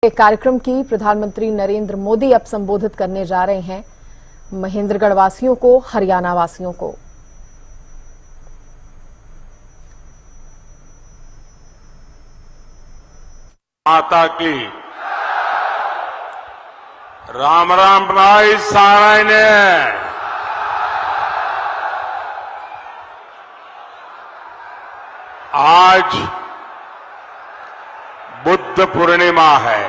एक कार्यक्रम की प्रधानमंत्री नरेंद्र मोदी अब संबोधित करने जा रहे हैं महेंद्रगढ़ वासियों को, हरियाणा वासियों को। माता की राम राम भाई साराय ने आज बुद्ध पूर्णिमा है।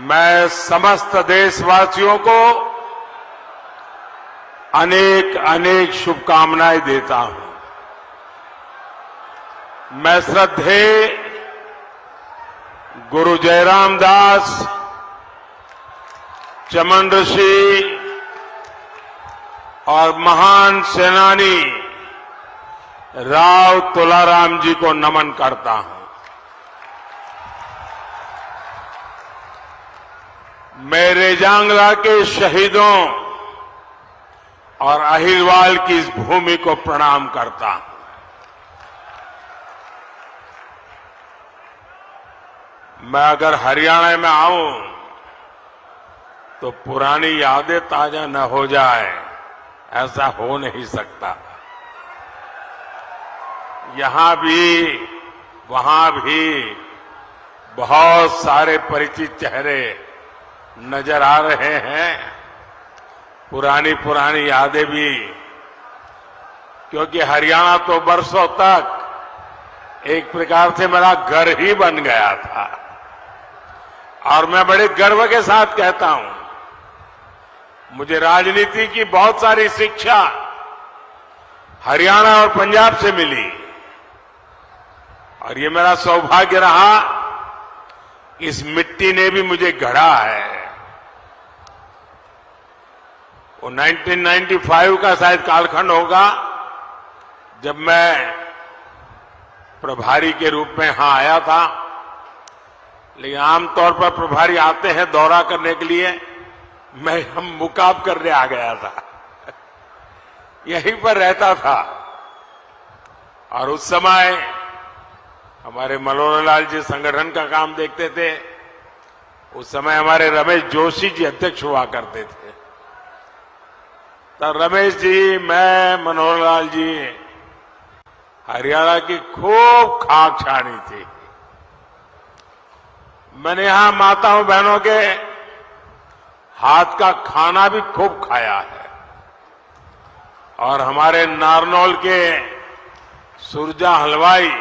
मैं समस्त देशवासियों को अनेक अनेक शुभकामनाएं देता हूं। मैं श्रद्धेय गुरु जयराम दास, चमन ऋषि और महान सेनानी राव तुलाराम जी को नमन करता हूं। मैं रेजांगला के शहीदों और अहिरवाल की इस भूमि को प्रणाम करता हूं। मैं अगर हरियाणा में आऊं तो पुरानी यादें ताजा न हो जाए, ऐसा हो नहीं सकता। यहां भी वहां भी बहुत सारे परिचित चेहरे नजर आ रहे हैं, पुरानी पुरानी यादें भी, क्योंकि हरियाणा तो बरसों तक एक प्रकार से मेरा घर ही बन गया था। और मैं बड़े गर्व के साथ कहता हूं, मुझे राजनीति की बहुत सारी शिक्षा हरियाणा और पंजाब से मिली, और ये मेरा सौभाग्य रहा, इस मिट्टी ने भी मुझे गढ़ा है। वो 1995 का शायद कालखंड होगा जब मैं प्रभारी के रूप में यहां आया था। लेकिन आमतौर पर प्रभारी आते हैं दौरा करने के लिए, मैं हम मुकाब करने आ गया था। यहीं पर रहता था। और उस समय हमारे मनोहर लाल जी संगठन का काम देखते थे। उस समय हमारे रमेश जोशी जी अध्यक्ष हुआ करते थे। तो रमेश जी, मैं, मनोहर लाल जी हरियाणा की खूब खाक छानी थी। मैंने यहां माताओं बहनों के हाथ का खाना भी खूब खाया है। और हमारे नारनौल के सुरजा हलवाई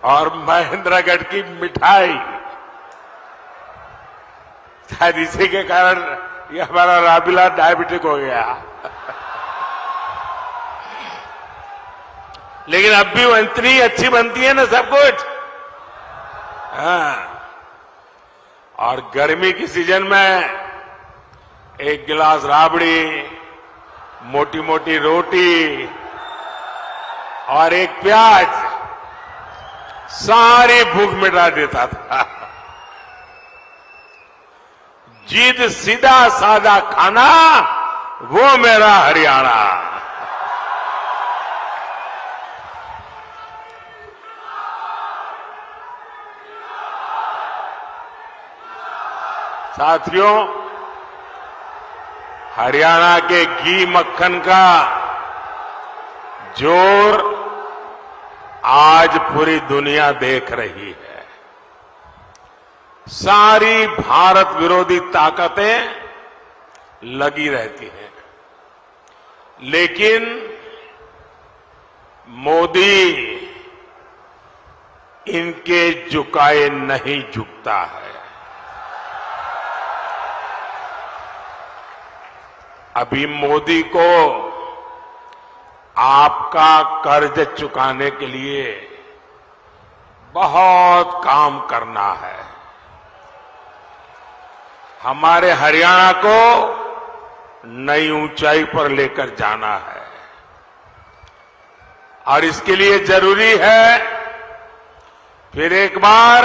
और महेंद्रगढ़ की मिठाई, शायद इसी के कारण ये हमारा राबिला डायबिटिक हो गया। लेकिन अब भी वो इतनी अच्छी बनती है ना सब कुछ। हाँ। और गर्मी की सीजन में एक गिलास राबड़ी, मोटी मोटी रोटी और एक प्याज सारी भूख मिटा देता था। जिद सीधा सादा खाना, वो मेरा हरियाणा। साथियों, हरियाणा के घी मक्खन का जोर आज पूरी दुनिया देख रही है। सारी भारत विरोधी ताकतें लगी रहती हैं, लेकिन मोदी इनके झुकाए नहीं झुकता है। अभी मोदी को आपका कर्ज चुकाने के लिए बहुत काम करना है। हमारे हरियाणा को नई ऊंचाई पर लेकर जाना है। और इसके लिए जरूरी है, फिर एक बार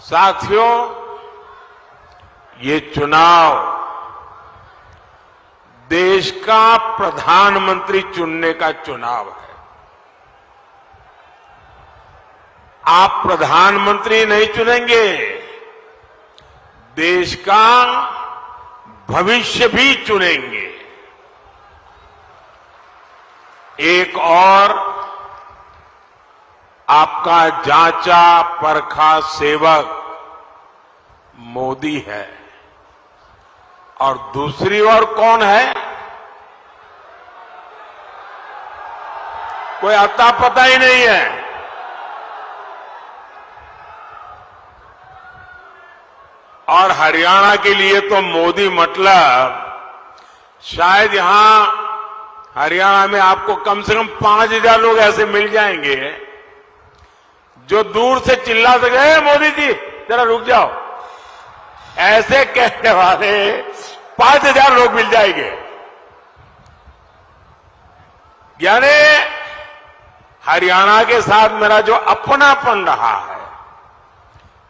साथियों, ये चुनाव देश का प्रधानमंत्री चुनने का चुनाव है। आप प्रधानमंत्री नहीं चुनेंगे, देश का भविष्य भी चुनेंगे। एक और आपका जांचा परखा सेवक मोदी है और दूसरी ओर कौन है? कोई अता पता ही नहीं है। और हरियाणा के लिए तो मोदी मतलब शायद यहां हरियाणा में आपको कम से कम 5,000 लोग ऐसे मिल जाएंगे जो दूर से चिल्ला सके, मोदी जी जरा रुक जाओ, ऐसे कहने वाले 5,000 लोग मिल जाएंगे। यानी हरियाणा के साथ मेरा जो अपनापन रहा है,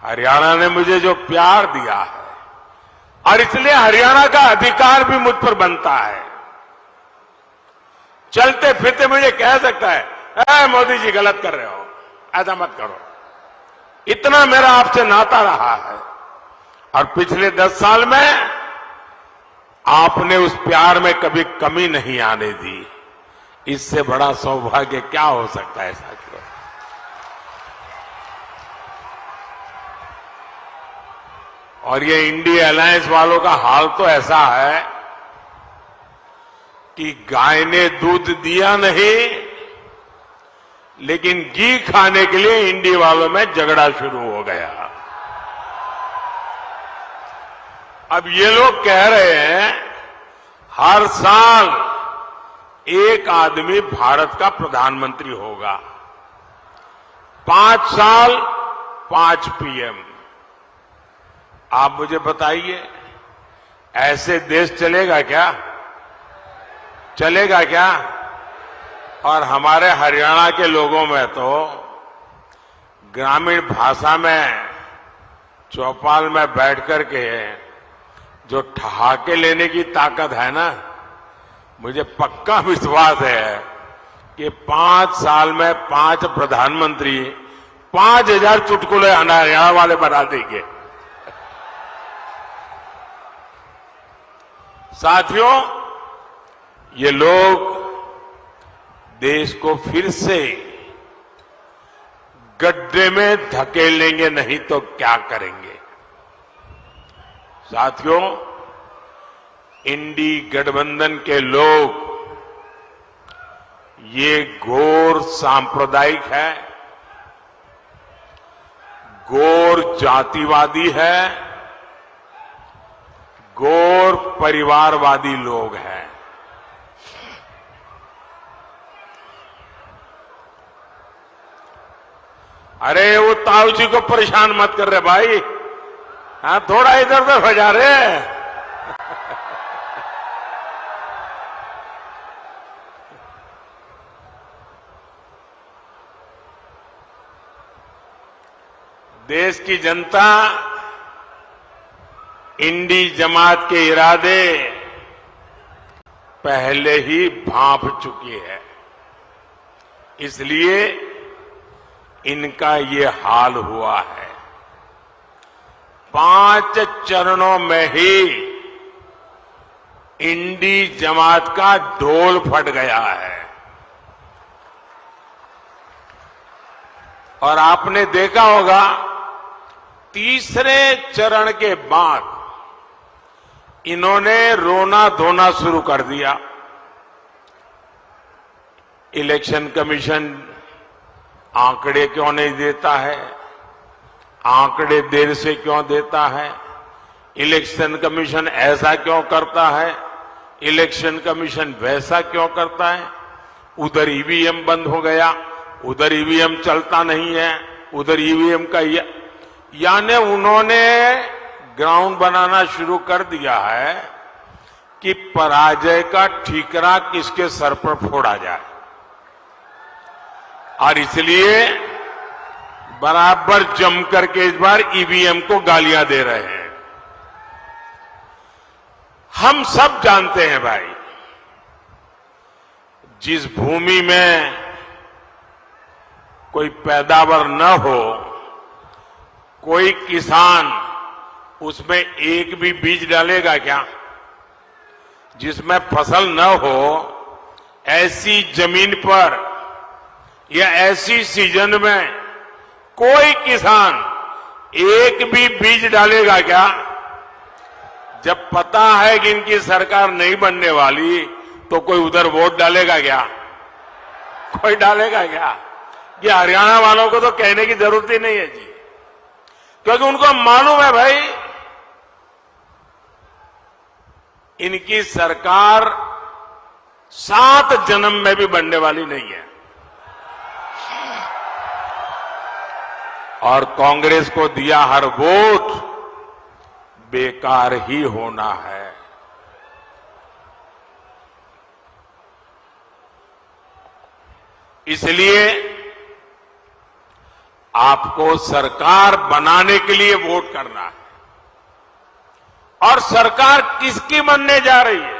हरियाणा ने मुझे जो प्यार दिया है, और इसलिए हरियाणा का अधिकार भी मुझ पर बनता है। चलते फिरते मुझे कह सकता है, मोदी जी गलत कर रहे हो, ऐसा मत करो। इतना मेरा आपसे नाता रहा है और पिछले 10 साल में आपने उस प्यार में कभी कमी नहीं आने दी। इससे बड़ा सौभाग्य क्या हो सकता है साथियों? और ये इंडिया अलायंस वालों का हाल तो ऐसा है कि गाय ने दूध दिया नहीं, लेकिन घी खाने के लिए इंडी वालों में झगड़ा शुरू हो गया। अब ये लोग कह रहे हैं हर साल एक आदमी भारत का प्रधानमंत्री होगा, 5 साल 5 पीएम। आप मुझे बताइए, ऐसे देश चलेगा क्या? चलेगा क्या? और हमारे हरियाणा के लोगों में तो ग्रामीण भाषा में चौपाल में बैठ करके जो ठहाके लेने की ताकत है ना, मुझे पक्का विश्वास है कि 5 साल में 5 प्रधानमंत्री 5,000 चुटकुले हरियाणा वाले बना देंगे। साथियों, ये लोग देश को फिर से गड्ढे में धकेलेंगे, नहीं तो क्या करेंगे? साथियों, इंडी गठबंधन के लोग ये घोर सांप्रदायिक है, घोर जातिवादी है, घोर परिवारवादी लोग हैं। अरे वो ताऊ जी को परेशान मत कर रहे भाई, हाँ थोड़ा इधर उधर हो जा रहे। देश की जनता इंडी जमात के इरादे पहले ही भांप चुकी है, इसलिए इनका ये हाल हुआ है। 5 चरणों में ही इंडी जमात का ढोल फट गया है। और आपने देखा होगा, तीसरे चरण के बाद इन्होंने रोना धोना शुरू कर दिया। इलेक्शन कमीशन आंकड़े क्यों नहीं देता है, आंकड़े देर से क्यों देता है, इलेक्शन कमीशन ऐसा क्यों करता है, इलेक्शन कमीशन वैसा क्यों करता है। उधर ईवीएम बंद हो गया, उधर ईवीएम चलता नहीं है, उधर ईवीएम का यानी उन्होंने ग्राउंड बनाना शुरू कर दिया है कि पराजय का ठीकरा किसके सर पर फोड़ा जाए। और इसलिए बराबर जम करके इस बार ईवीएम को गालियां दे रहे हैं। हम सब जानते हैं भाई, जिस भूमि में कोई पैदावार न हो, कोई किसान उसमें एक भी बीज डालेगा क्या? जिसमें फसल न हो, ऐसी जमीन पर या ऐसी सीजन में कोई किसान एक भी बीज डालेगा क्या? जब पता है कि इनकी सरकार नहीं बनने वाली, तो कोई उधर वोट डालेगा क्या? कोई डालेगा क्या? ये हरियाणा वालों को तो कहने की जरूरत ही नहीं है जी, क्योंकि उनको मालूम है भाई, इनकी सरकार 7 जन्म में भी बनने वाली नहीं है। और कांग्रेस को दिया हर वोट बेकार ही होना है। इसलिए आपको सरकार बनाने के लिए वोट करना है। और सरकार किसकी बनने जा रही है?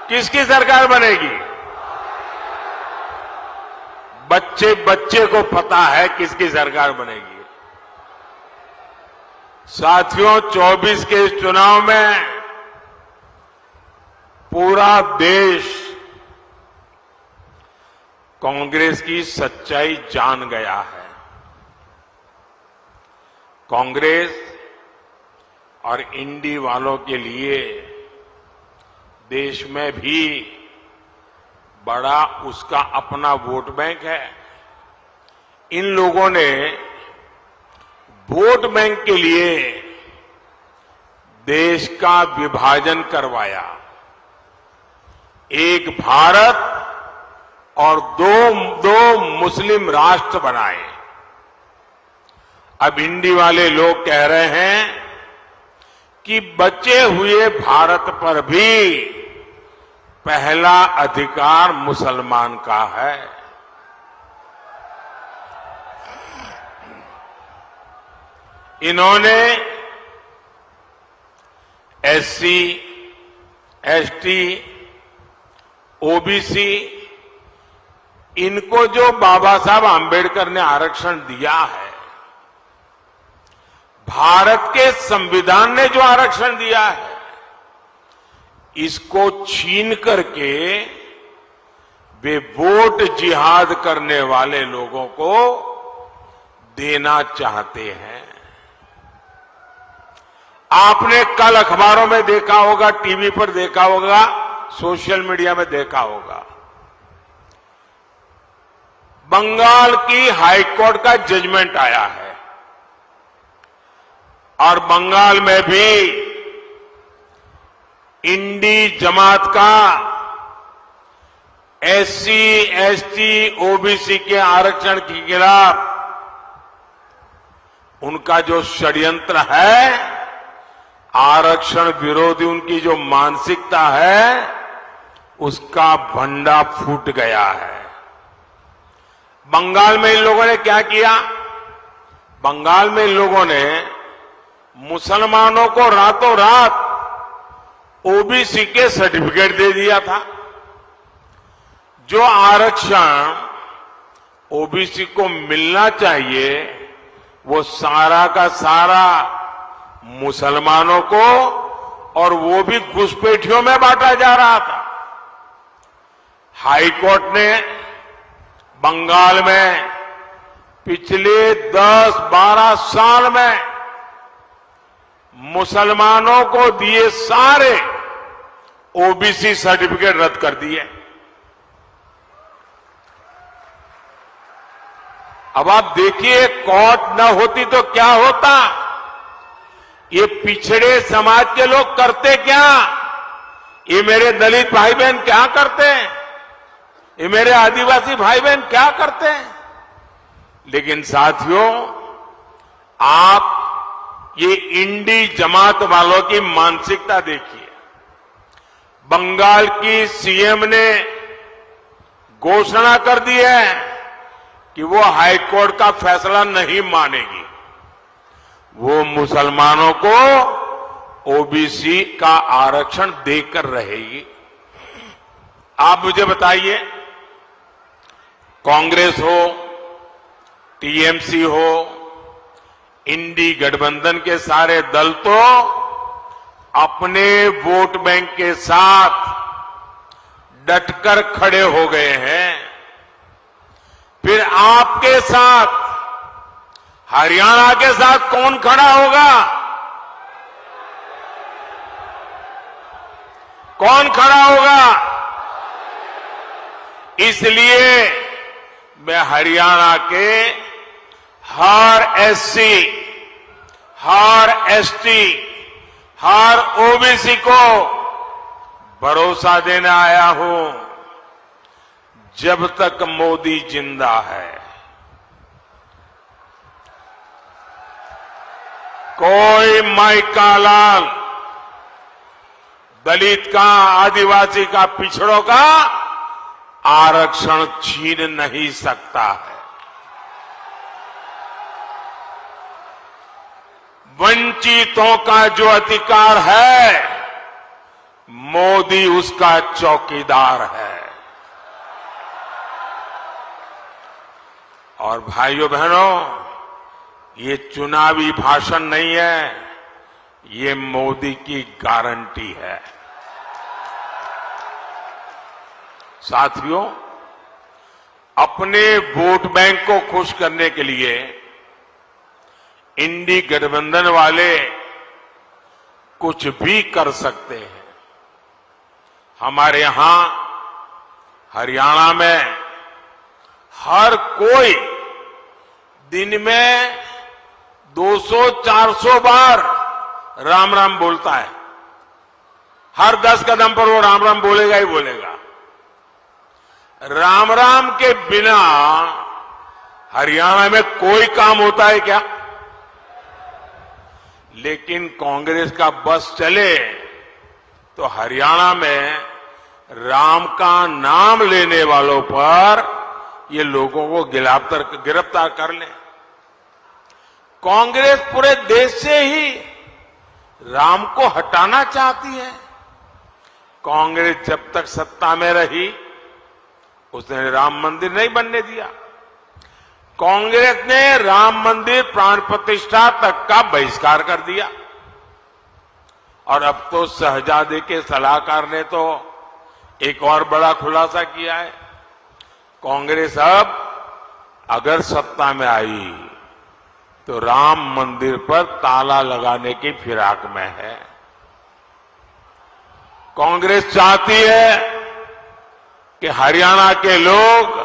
किसकी सरकार बनेगी? बच्चे बच्चे को पता है किसकी सरकार बनेगी। साथियों, 24 के इस चुनाव में पूरा देश कांग्रेस की सच्चाई जान गया है। कांग्रेस और इंडी वालों के लिए देश में भी बड़ा उसका अपना वोट बैंक है। इन लोगों ने वोट बैंक के लिए देश का विभाजन करवाया। एक भारत और दो मुस्लिम राष्ट्र बनाए। अब इंडी वाले लोग कह रहे हैं कि बचे हुए भारत पर भी पहला अधिकार मुसलमान का है। इन्होंने एससी, एसटी, ओबीसी, इनको जो बाबा साहब आंबेडकर ने आरक्षण दिया है, भारत के संविधान ने जो आरक्षण दिया है, इसको छीन करके वे वोट जिहाद करने वाले लोगों को देना चाहते हैं। आपने कल अखबारों में देखा होगा, टीवी पर देखा होगा, सोशल मीडिया में देखा होगा, बंगाल की हाईकोर्ट का जजमेंट आया है और बंगाल में भी इंडी जमात का एससी, एसटी, ओबीसी के आरक्षण के खिलाफ उनका जो षड्यंत्र है, आरक्षण विरोधी उनकी जो मानसिकता है, उसका भंडा फूट गया है। बंगाल में इन लोगों ने क्या किया? बंगाल में इन लोगों ने मुसलमानों को रातों रात ओबीसी के सर्टिफिकेट दे दिया था। जो आरक्षण ओबीसी को मिलना चाहिए, वो सारा का सारा मुसलमानों को, और वो भी घुसपैठियों में बांटा जा रहा था। हाईकोर्ट ने बंगाल में पिछले 10-12 साल में मुसलमानों को दिए सारे ओबीसी सर्टिफिकेट रद्द कर दिए। अब आप देखिए, कोर्ट न होती तो क्या होता? ये पिछड़े समाज के लोग करते क्या? ये मेरे दलित भाई बहन क्या करते हैं? ये मेरे आदिवासी भाई बहन क्या करते हैं? लेकिन साथियों, आप ये इंडी जमात वालों की मानसिकता देखिए। बंगाल की सीएम ने घोषणा कर दी है कि वो हाईकोर्ट का फैसला नहीं मानेगी। वो मुसलमानों को ओबीसी का आरक्षण देकर रहेगी। आप मुझे बताइए, कांग्रेस हो, टीएमसी हो, इंडी गठबंधन के सारे दल तो अपने वोट बैंक के साथ डटकर खड़े हो गए हैं। फिर आपके साथ, हरियाणा के साथ कौन खड़ा होगा? कौन खड़ा होगा? इसलिए मैं हरियाणा के हर एससी, हर एसटी, हर ओबीसी को भरोसा देने आया हूं, जब तक मोदी जिंदा है, कोई माई का लाल, दलित का, आदिवासी का, पिछड़ों का आरक्षण छीन नहीं सकता है। वंचितों का जो अधिकार है, मोदी उसका चौकीदार है। और भाइयों बहनों, ये चुनावी भाषण नहीं है, ये मोदी की गारंटी है। साथियों, अपने वोट बैंक को खुश करने के लिए इंडी गठबंधन वाले कुछ भी कर सकते हैं। हमारे यहां हरियाणा में हर कोई दिन में 200-400 बार राम राम बोलता है। हर 10 कदम पर वो राम राम बोलेगा ही बोलेगा। राम राम के बिना हरियाणा में कोई काम होता है क्या? लेकिन कांग्रेस का बस चले तो हरियाणा में राम का नाम लेने वालों पर ये लोगों को गिरफ्तार कर ले। कांग्रेस पूरे देश से ही राम को हटाना चाहती है। कांग्रेस जब तक सत्ता में रही, उसने राम मंदिर नहीं बनने दिया। कांग्रेस ने राम मंदिर प्राण प्रतिष्ठा तक का बहिष्कार कर दिया। और अब तो शहजादे के सलाहकार ने तो एक और बड़ा खुलासा किया है। कांग्रेस अब अगर सत्ता में आई तो राम मंदिर पर ताला लगाने की फिराक में है। कांग्रेस चाहती है कि हरियाणा के लोग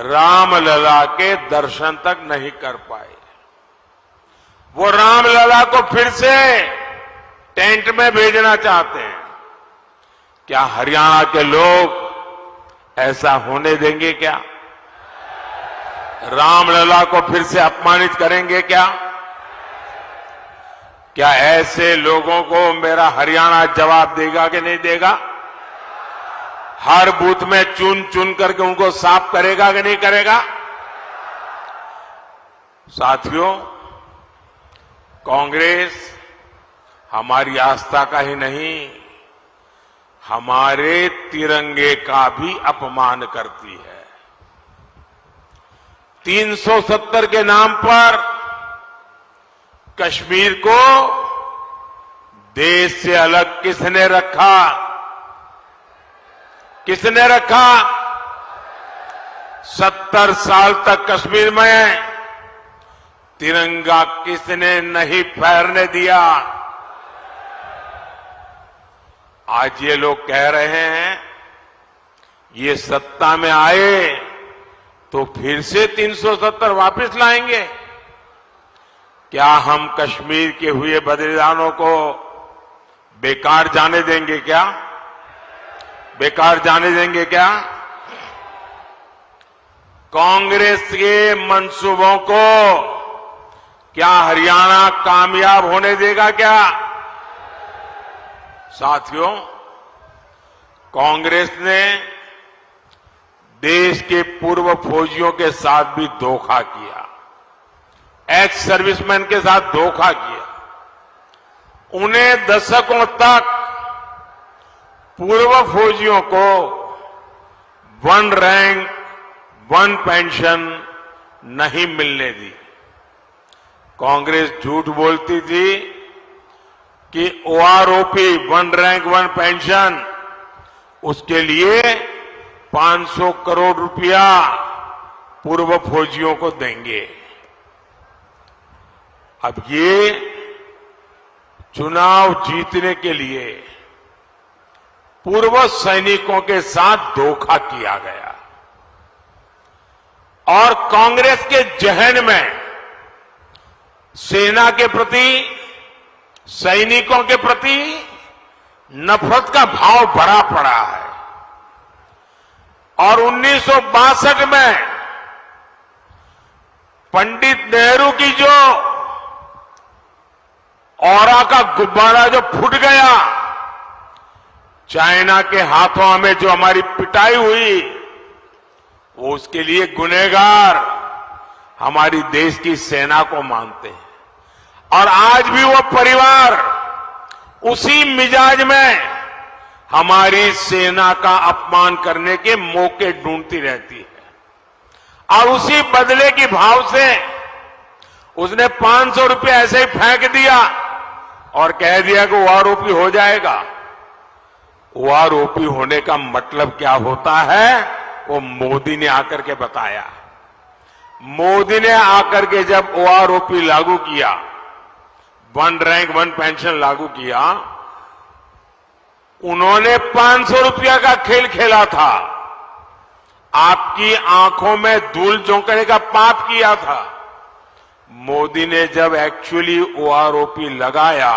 रामलला के दर्शन तक नहीं कर पाए। वो रामलला को फिर से टेंट में भेजना चाहते हैं। क्या हरियाणा के लोग ऐसा होने देंगे क्या? रामलला को फिर से अपमानित करेंगे क्या? क्या ऐसे लोगों को मेरा हरियाणा जवाब देगा कि नहीं देगा? हर बूथ में चुन चुन करके उनको साफ करेगा कि नहीं करेगा? साथियों, कांग्रेस हमारी आस्था का ही नहीं, हमारे तिरंगे का भी अपमान करती है। 370 के नाम पर कश्मीर को देश से अलग किसने रखा? किसने रखा? 70 साल तक कश्मीर में तिरंगा किसने नहीं फहरने दिया? आज ये लोग कह रहे हैं ये सत्ता में आए तो फिर से 370 वापस लाएंगे। क्या हम कश्मीर के हुए बलिदानों को बेकार जाने देंगे क्या? बेकार जाने देंगे क्या? कांग्रेस के मंसूबों को क्या हरियाणा कामयाब होने देगा क्या? साथियों, कांग्रेस ने देश के पूर्व फौजियों के साथ भी धोखा किया, एक्स सर्विसमैन के साथ धोखा किया। उन्हें दशकों तक पूर्व फौजियों को वन रैंक वन पेंशन नहीं मिलने दी। कांग्रेस झूठ बोलती थी कि OROP one rank one pension उसके लिए 500 करोड़ रुपया पूर्व फौजियों को देंगे। अब ये चुनाव जीतने के लिए पूर्व सैनिकों के साथ धोखा किया गया और कांग्रेस के जहन में सेना के प्रति, सैनिकों के प्रति नफरत का भाव भरा पड़ा है। और 1962 में पंडित नेहरू की जो औरा का गुब्बारा जो फूट गया, चाइना के हाथों हमें जो हमारी पिटाई हुई, वो उसके लिए गुनहगार हमारी देश की सेना को मानते हैं। और आज भी वो परिवार उसी मिजाज में हमारी सेना का अपमान करने के मौके ढूंढती रहती है। और उसी बदले की भाव से उसने 500 रुपये ऐसे ही फेंक दिया और कह दिया कि ओआरओपी हो जाएगा। ओआरओपी होने का मतलब क्या होता है, वो मोदी ने आकर के बताया। मोदी ने आकर के जब ओआरओपी लागू किया, वन रैंक वन पेंशन लागू किया, उन्होंने 500 रुपया का खेल खेला था, आपकी आंखों में धूल झोंकने का पाप किया था। मोदी ने जब एक्चुअली ओआरओपी लगाया,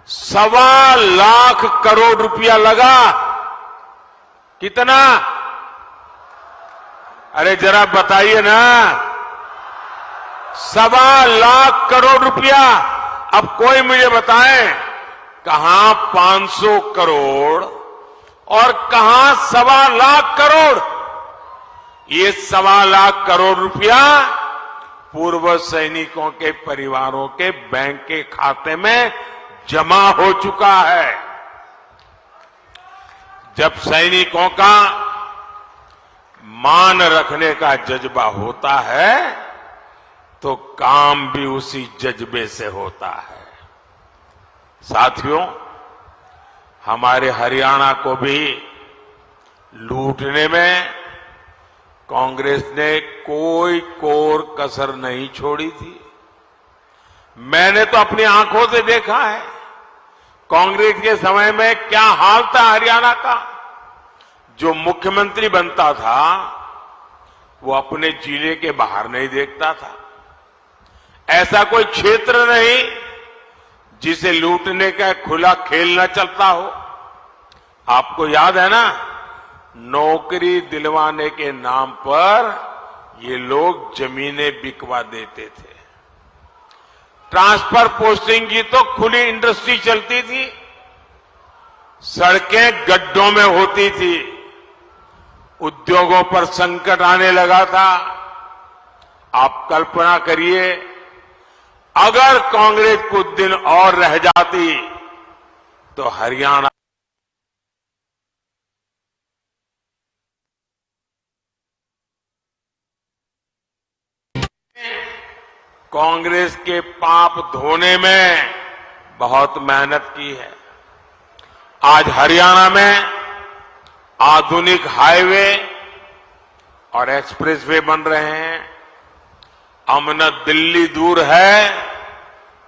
1.25 लाख करोड़ रुपया लगा। कितना? अरे जरा बताइए ना, 1.25 लाख करोड़ रुपया। अब कोई मुझे बताए, कहां 500 करोड़ और कहां 1.25 लाख करोड़? ये 1.25 लाख करोड़ रुपया पूर्व सैनिकों के परिवारों के बैंक के खाते में जमा हो चुका है। जब सैनिकों का मान रखने का जज्बा होता है तो काम भी उसी जज्बे से होता है। साथियों, हमारे हरियाणा को भी लूटने में कांग्रेस ने कोई कोर कसर नहीं छोड़ी थी। मैंने तो अपनी आंखों से देखा है कांग्रेस के समय में क्या हाल था हरियाणा का। जो मुख्यमंत्री बनता था वो अपने जिले के बाहर नहीं देखता था। ऐसा कोई क्षेत्र नहीं जिसे लूटने का खुला खेल न चलता हो। आपको याद है ना, नौकरी दिलवाने के नाम पर ये लोग जमीनें बिकवा देते थे। ट्रांसफर पोस्टिंग की तो खुली इंडस्ट्री चलती थी, सड़कें गड्ढों में होती थी, उद्योगों पर संकट आने लगा था। आप कल्पना करिए, अगर कांग्रेस कुछ दिन और रह जाती तो हरियाणा कांग्रेस के पाप धोने में बहुत मेहनत की है। आज हरियाणा में आधुनिक हाईवे और एक्सप्रेसवे बन रहे हैं। अब न दिल्ली दूर है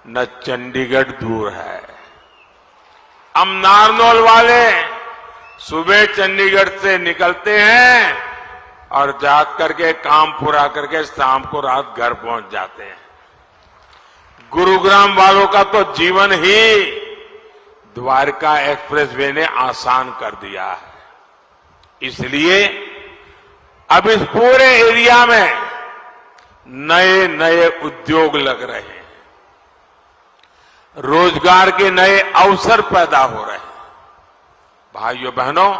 न चंडीगढ़ दूर है। अब नारनौल वाले सुबह चंडीगढ़ से निकलते हैं और जा करके काम पूरा करके शाम को रात घर पहुंच जाते हैं। गुरुग्राम वालों का तो जीवन ही द्वारका एक्सप्रेसवे ने आसान कर दिया है। इसलिए अब इस पूरे एरिया में नए नए उद्योग लग रहे हैं, रोजगार के नए अवसर पैदा हो रहे हैं। भाइयों बहनों,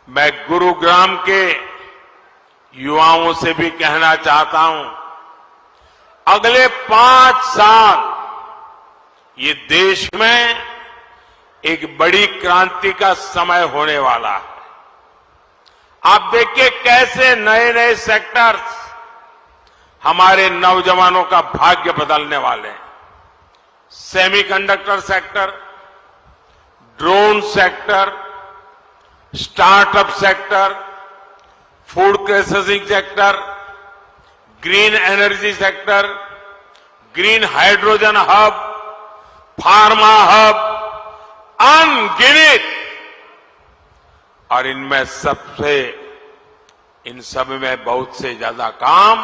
मैं गुरुग्राम के युवाओं से भी कहना चाहता हूं, अगले 5 साल ये देश में एक बड़ी क्रांति का समय होने वाला है। आप देखिए कैसे नए नए सेक्टर्स हमारे नौजवानों का भाग्य बदलने वाले हैं। Semiconductor sector, drone sector, startup sector, food processing sector, green energy sector, green hydrogen hub, pharma hub, अनगिनत। और इनमें इन सब में बहुत से ज्यादा काम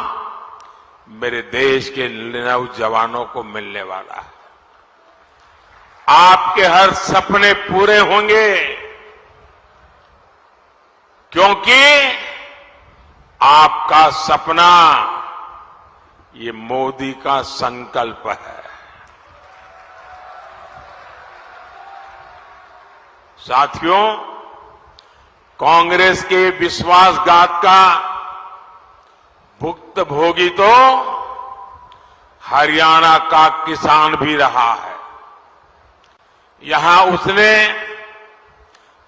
मेरे देश के नौजवानों को मिलने वाला है। आपके हर सपने पूरे होंगे, क्योंकि आपका सपना ये मोदी का संकल्प है। साथियों, कांग्रेस के विश्वासघात का भुक्तभोगी तो हरियाणा का किसान भी रहा है। यहां उसने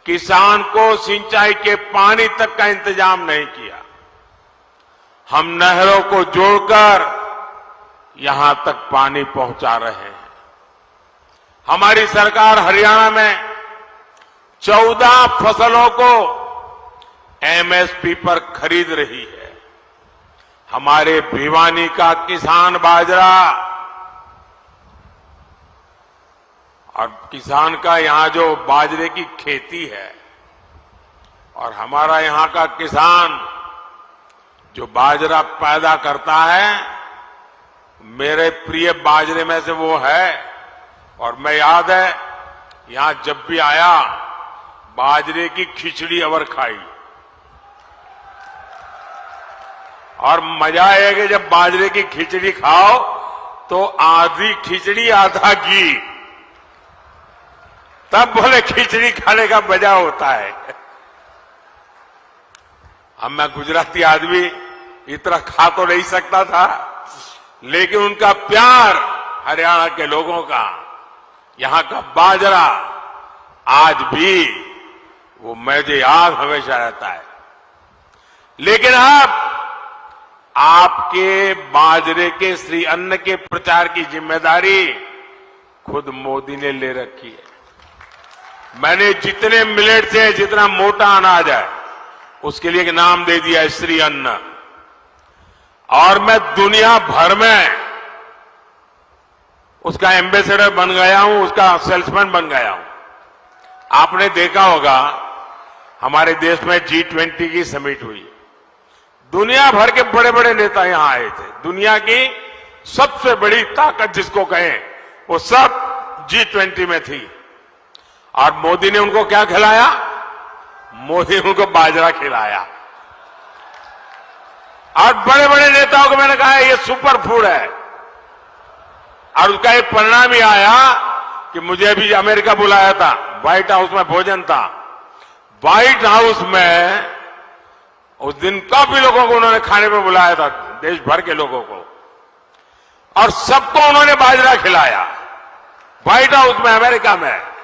किसान को सिंचाई के पानी तक का इंतजाम नहीं किया। हम नहरों को जोड़कर यहां तक पानी पहुंचा रहे हैं। हमारी सरकार हरियाणा में 14 फसलों को एमएसपी पर खरीद रही है। हमारे भिवानी का किसान बाजरा और किसान का यहां जो बाजरे की खेती है और हमारा यहां का किसान जो बाजरा पैदा करता है, मेरे प्रिय बाजरे में से वो है। और मैं याद है यहां जब भी आया बाजरे की खिचड़ी अवर खाई। और मजा है कि जब बाजरे की खिचड़ी खाओ तो आधी खिचड़ी आधा घी, तब बोले खिचड़ी खाने का मजा होता है। अब मैं गुजराती आदमी इतना खा तो नहीं सकता था, लेकिन उनका प्यार हरियाणा के लोगों का, यहां का बाजरा आज भी वो मुझे याद हमेशा रहता है। लेकिन अब आपके बाजरे के श्री अन्न के प्रचार की जिम्मेदारी खुद मोदी ने ले रखी है। मैंने जितने मिलेट से जितना मोटा अनाज है उसके लिए एक नाम दे दिया है, श्री अन्न। और मैं दुनिया भर में उसका एम्बेसडर बन गया हूं, उसका सेल्समैन बन गया हूं। आपने देखा होगा हमारे देश में G20 की समिट हुई, दुनिया भर के बड़े बड़े नेता यहां आए थे। दुनिया की सबसे बड़ी ताकत जिसको कहें वो सब G20 में थी। और मोदी ने उनको क्या खिलाया? मोदी ने उनको बाजरा खिलाया। और बड़े बड़े नेताओं को मैंने कहा ये सुपर फूड है। और उसका एक परिणाम ही आया कि मुझे भी अमेरिका बुलाया था, व्हाइट हाउस में भोजन था। व्हाइट हाउस में उस दिन काफी लोगों को उन्होंने खाने पर बुलाया था, देश भर के लोगों को, और सबको उन्होंने बाजरा खिलाया व्हाइट हाउस में, अमेरिका में।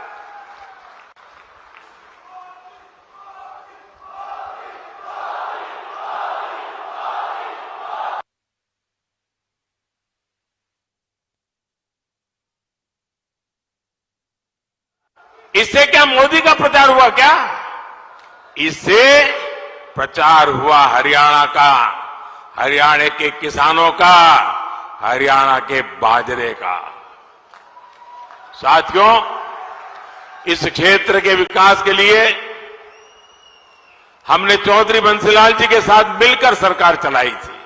इससे क्या मोदी का प्रचार हुआ क्या? इससे प्रचार हुआ हरियाणा का, हरियाणा के किसानों का, हरियाणा के बाजरे का। साथियों, इस क्षेत्र के विकास के लिए हमने चौधरी बंसीलाल जी के साथ मिलकर सरकार चलाई थी।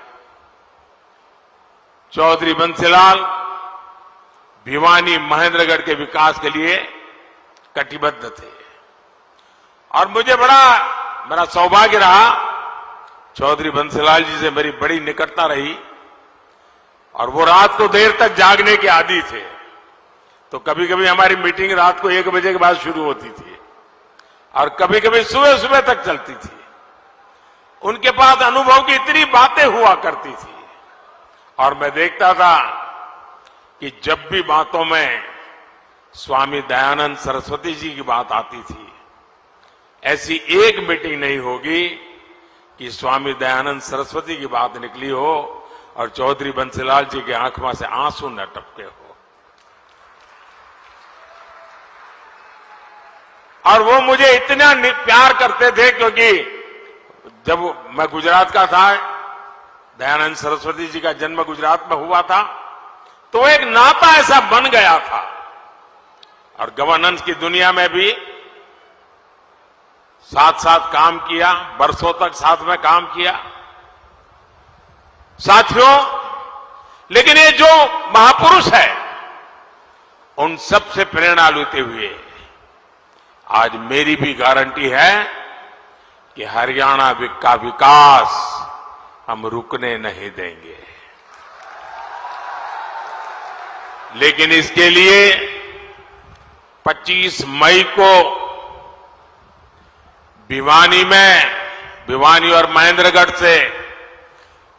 चौधरी बंसीलाल भिवानी महेंद्रगढ़ के विकास के लिए कटिबद्ध थे। और मुझे मेरा सौभाग्य रहा, चौधरी बंसीलाल जी से मेरी बड़ी निकटता रही। और वो रात को देर तक जागने के आदी थे, तो कभी कभी हमारी मीटिंग रात को 1 बजे के बाद शुरू होती थी। और कभी कभी सुबह सुबह तक चलती थी। उनके पास अनुभव की इतनी बातें हुआ करती थी और मैं देखता था कि जब भी बातों में स्वामी दयानंद सरस्वती जी की बात आती थी, ऐसी एक मीटिंग नहीं होगी कि स्वामी दयानंद सरस्वती की बात निकली हो और चौधरी बंसीलाल जी की आंखों से आंसू न टपके हो। और वो मुझे इतना प्यार करते थे क्योंकि जब मैं गुजरात का था, दयानंद सरस्वती जी का जन्म गुजरात में हुआ था, तो एक नाता ऐसा बन गया था। और गवर्नेंस की दुनिया में भी साथ साथ काम किया, बरसों तक साथ में काम किया। साथियों, लेकिन ये जो महापुरुष है, उन सब से प्रेरणा लेते हुए आज मेरी भी गारंटी है कि हरियाणा का विकास हम रुकने नहीं देंगे। लेकिन इसके लिए 25 मई को भिवानी और महेंद्रगढ़ से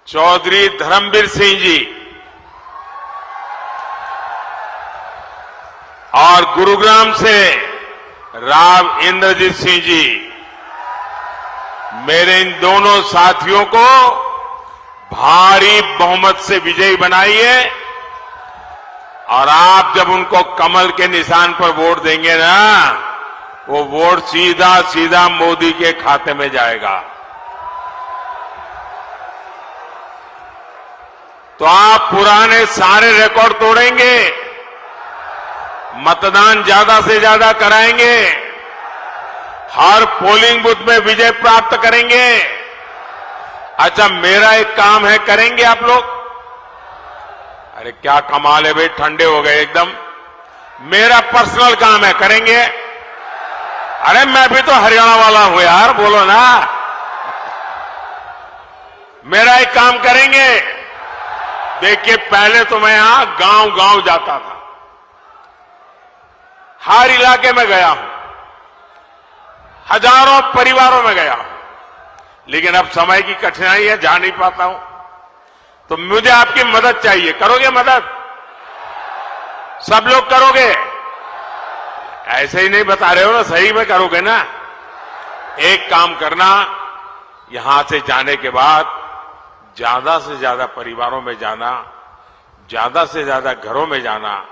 चौधरी धर्मवीर सिंह जी और गुरुग्राम से राव इंद्रजीत सिंह जी, मेरे इन दोनों साथियों को भारी बहुमत से विजयी बनाइए और आप जब उनको कमल के निशान पर वोट देंगे ना, वो वोट सीधा सीधा मोदी के खाते में जाएगा। तो आप पुराने सारे रिकॉर्ड तोड़ेंगे, मतदान ज्यादा से ज्यादा कराएंगे, हर पोलिंग बूथ में विजय प्राप्त करेंगे। अच्छा, मेरा एक काम है, करेंगे आप लोग? अरे क्या कमाल है भाई, ठंडे हो गए एकदम। मेरा पर्सनल काम है, करेंगे? अरे मैं भी तो हरियाणा वाला हूं यार, बोलो ना। मेरा एक काम करेंगे। देखिए, पहले तो मैं यहां गांव गांव जाता था, हर इलाके में गया हूं, हजारों परिवारों में गया हूं, लेकिन अब समय की कठिनाई है, जा नहीं पाता हूं। तो मुझे आपकी मदद चाहिए। करोगे मदद? सब लोग करोगे? ऐसे ही नहीं बता रहे हो ना, सही में करोगे ना? एक काम करना, यहां से जाने के बाद ज्यादा से ज्यादा परिवारों में जाना, ज्यादा से ज्यादा घरों में जाना,